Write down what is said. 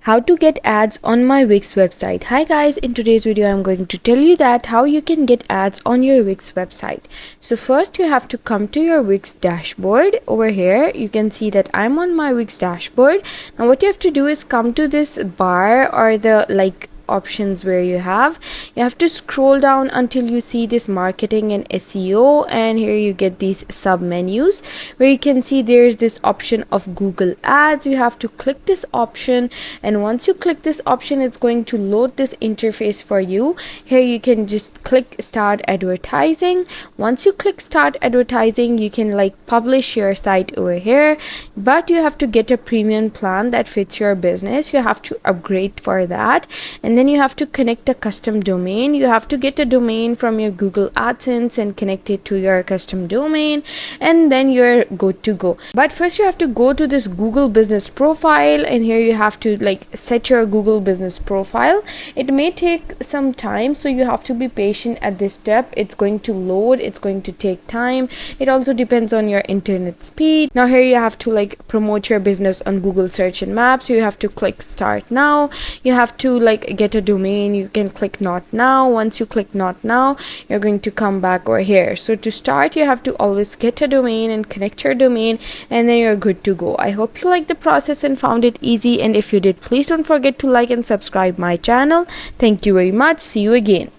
How to get ads on my Wix website. Hi guys, in today's video I'm going to tell you that how you can get ads on your Wix website. So first you have to come to your Wix dashboard. Over here you can see that I'm on my Wix dashboard. Now what you have to do is come to this bar or the options where you have to scroll down until you see this marketing and SEO, and here you get these sub menus where you can see there's this option of Google Ads. You have to click this option, and once you click this option it's going to load this interface for you. Here you can just click start advertising. Once you click start advertising you can publish your site over here, but you have to get a premium plan that fits your business. You have to upgrade for that, and then you have to connect a custom domain. You have to get a domain from your Google AdSense and connect it to your custom domain, and then you're good to go. But first you have to go to this Google business profile, and here you have to set your Google business profile. It may take some time, so you have to be patient at this step. It's going to load, it's going to take time. It also depends on your internet speed. Now here you have to promote your business on Google search and maps. You have to click start now. You have to get a domain. You can click not now. Once you click not now you're going to come back over here. So to start you have to always get a domain and connect your domain, and then you're good to go. I hope you liked the process and found it easy, and if you did, please don't forget to like and subscribe my channel. Thank you very much. See you again.